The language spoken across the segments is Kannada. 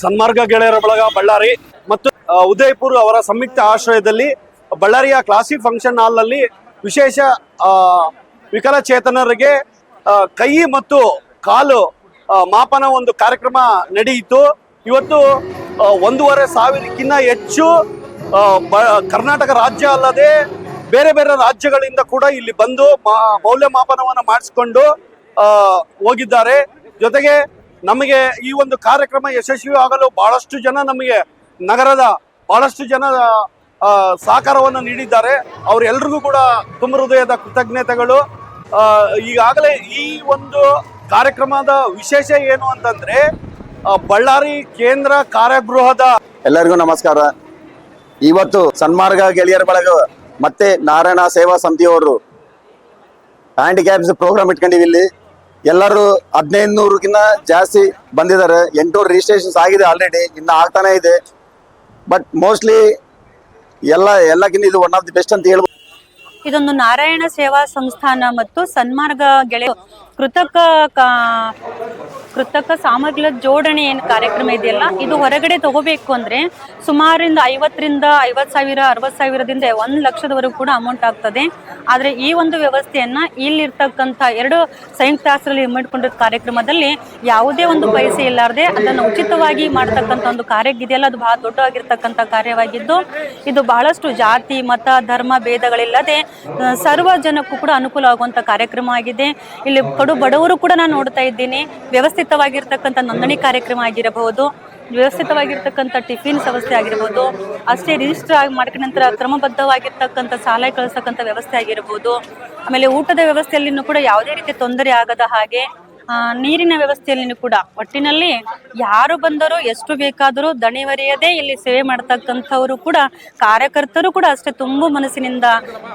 ಸನ್ಮಾರ್ಗ ಗೆಳೆಯರ ಬಳಗ ಬಳ್ಳಾರಿ ಮತ್ತು ಉದಯಪುರ ಅವರ ಸಂಯುಕ್ತ ಆಶ್ರಯದಲ್ಲಿ ಬಳ್ಳಾರಿಯ ಕ್ಲಾಸಿಕ್ ಫಂಕ್ಷನ್ ಹಾಲ್ ನಲ್ಲಿ ವಿಶೇಷ ವಿಕಲಚೇತನರಿಗೆ ಕೈ ಮತ್ತು ಕಾಲು ಮಾಪನ ಒಂದು ಕಾರ್ಯಕ್ರಮ ನಡೆಯಿತು. ಇವತ್ತು 1,500ಕ್ಕಿಂತ ಹೆಚ್ಚು ಕರ್ನಾಟಕ ರಾಜ್ಯ ಅಲ್ಲದೆ ಬೇರೆ ಬೇರೆ ರಾಜ್ಯಗಳಿಂದ ಕೂಡ ಇಲ್ಲಿ ಬಂದು ಮೌಲ್ಯಮಾಪನವನ್ನು ಮಾಡಿಸಿಕೊಂಡು ಹೋಗಿದ್ದಾರೆ. ಜೊತೆಗೆ ನಮಗೆ ಈ ಒಂದು ಕಾರ್ಯಕ್ರಮ ಯಶಸ್ವಿ ಆಗಲು ಬಹಳಷ್ಟು ಜನ ನಮಗೆ ನಗರದ ಬಹಳಷ್ಟು ಜನ ಸಹಕಾರವನ್ನು ನೀಡಿದ್ದಾರೆ. ಅವರೆಲ್ಲರಿಗೂ ಕೂಡ ತುಂಬ ಹೃದಯದ ಕೃತಜ್ಞತೆಗಳು. ಈಗಾಗಲೇ ಈ ಒಂದು ಕಾರ್ಯಕ್ರಮದ ವಿಶೇಷ ಏನು ಅಂತಂದ್ರೆ ಬಳ್ಳಾರಿ ಕೇಂದ್ರ ಕಾರಾಗೃಹದ ಎಲ್ಲರಿಗೂ ನಮಸ್ಕಾರ. ಇವತ್ತು ಸನ್ಮಾರ್ಗ ಗೆಳೆಯರ ಬಳಗ ಮತ್ತೆ ನಾರಾಯಣ ಸೇವಾ ಸಮಿತಿಯವರು ಹ್ಯಾಂಡಿಕ್ಯಾಪ್ಸ್ ಪ್ರೋಗ್ರಾಮ್ ಇಟ್ಕೊಂಡಿವಿ. ಇಲ್ಲಿ ಎಲ್ಲರೂ 1500ಕ್ಕಿಂತ ಜಾಸ್ತಿ ಬಂದಿದ್ದಾರೆ. 800 ರಿಜಿಸ್ಟ್ರೇಷನ್ಸ್ ಆಗಿದೆ ಆಲ್ರೆಡಿ, ಇನ್ನು ಆಗ್ತಾನೆ ಇದೆ. ಬಟ್ ಮೋಸ್ಟ್ಲಿ ಎಲ್ಲಕ್ಕಿಂತ ಇದು ಒನ್ ಆಫ್ ದಿ ಬೆಸ್ಟ್ ಅಂತ ಹೇಳ್ಬೋದು. ಇದೊಂದು ನಾರಾಯಣ ಸೇವಾ ಸಂಸ್ಥಾನ ಮತ್ತು ಸನ್ಮಾರ್ಗ ಗೆಳೆಯ ಕೃತಕ ಸಾಮಗ್ರಿಗಳ ಜೋಡಣೆ ಏನು ಕಾರ್ಯಕ್ರಮ ಇದೆಯಲ್ಲ, ಇದು ಹೊರಗಡೆ ತಗೋಬೇಕು ಅಂದ್ರೆ ಸುಮಾರಿಂದ 50,000 ರಿಂದ 50,000 60,000ದಿಂದ 1 ಲಕ್ಷದವರೆಗೂ ಕೂಡ ಅಮೌಂಟ್ ಆಗ್ತದೆ. ಆದರೆ ಈ ಒಂದು ವ್ಯವಸ್ಥೆಯನ್ನ ಇಲ್ಲಿರ್ತಕ್ಕಂಥ 2 ಸಂಯುಕ್ತ ಆಶ್ರಯದಲ್ಲಿ ಮಾಡಿಕೊಂಡಿರೋ ಕಾರ್ಯಕ್ರಮದಲ್ಲಿ ಯಾವುದೇ ಒಂದು ಪೈಸೆ ಇಲ್ಲಾರದೆ ಅದನ್ನು ಉಚಿತವಾಗಿ ಮಾಡ್ತಕ್ಕಂಥ ಒಂದು ಕಾರ್ಯ ಇದೆಯಲ್ಲ, ಅದು ಬಹಳ ದೊಡ್ಡವಾಗಿರ್ತಕ್ಕಂಥ ಕಾರ್ಯವಾಗಿದ್ದು ಇದು ಬಹಳಷ್ಟು ಜಾತಿ ಮತ ಧರ್ಮ ಭೇದಗಳಿಲ್ಲದೆ ಸರ್ವ ಜನಕ್ಕೂ ಕೂಡ ಅನುಕೂಲ ಆಗುವಂಥ ಕಾರ್ಯಕ್ರಮ ಆಗಿದೆ. ಇಲ್ಲಿ ಕಡು ಬಡವರು ಕೂಡ ನಾನು ನೋಡ್ತಾ ಇದ್ದೀನಿ. ವ್ಯವಸ್ಥಿತವಾಗಿರ್ತಕ್ಕಂಥ ನೋಂದಣಿ ಕಾರ್ಯಕ್ರಮ ಆಗಿರಬಹುದು, ವ್ಯವಸ್ಥಿತವಾಗಿರ್ತಕ್ಕಂಥ ಟಿಫಿನ್ ವ್ಯವಸ್ಥೆ ಆಗಿರ್ಬೋದು, ಅಷ್ಟೇ ರಿಜಿಸ್ಟರ್ ಆಗಿ ಮಾಡ್ಕೊಂಡ ನಂತರ ಕ್ರಮಬದ್ಧವಾಗಿರ್ತಕ್ಕಂಥ ಸಾಲ ಕಳಿಸ್ತಕ್ಕಂಥ ವ್ಯವಸ್ಥೆ ಆಗಿರ್ಬೋದು. ಆಮೇಲೆ ಊಟದ ವ್ಯವಸ್ಥೆಯಲ್ಲಿನೂ ಕೂಡ ಯಾವುದೇ ರೀತಿ ತೊಂದರೆ ಆಗದ ಹಾಗೆ, ನೀರಿನ ವ್ಯವಸ್ಥೆಯಲ್ಲಿ ಕೂಡ ಒಟ್ಟಿನಲ್ಲಿ ಯಾರು ಬಂದರೂ ಎಷ್ಟು ಬೇಕಾದರೂ ದಣಿವರಿಯದೇ ಇಲ್ಲಿ ಸೇವೆ ಮಾಡ್ತಕ್ಕಂಥವರು ಕೂಡ ಕಾರ್ಯಕರ್ತರು ಕೂಡ ಅಷ್ಟೇ ತುಂಬು ಮನಸ್ಸಿನಿಂದ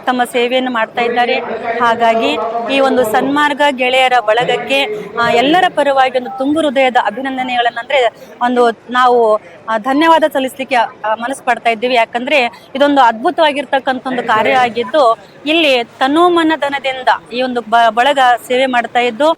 ತಮ್ಮ ಸೇವೆಯನ್ನು ಮಾಡ್ತಾ ಇದ್ದಾರೆ. ಹಾಗಾಗಿ ಈ ಒಂದು ಸನ್ಮಾರ್ಗ ಗೆಳೆಯರ ಬಳಗಕ್ಕೆ ಎಲ್ಲರ ಪರವಾಗಿ ಒಂದು ತುಂಬು ಹೃದಯದ ಅಭಿನಂದನೆಗಳನ್ನಂದ್ರೆ ನಾವು ಧನ್ಯವಾದ ಸಲ್ಲಿಸಲಿಕ್ಕೆ ಮನಸ್ಸು ಪಡ್ತಾ ಇದ್ದೀವಿ. ಯಾಕಂದ್ರೆ ಇದೊಂದು ಅದ್ಭುತವಾಗಿರ್ತಕ್ಕಂಥ ಒಂದು ಕಾರ್ಯ ಆಗಿದ್ದು ಇಲ್ಲಿ ತನು ಮನ ಧನದಿಂದ ಈ ಒಂದು ಬಳಗ ಸೇವೆ ಮಾಡ್ತಾ ಇದ್ದು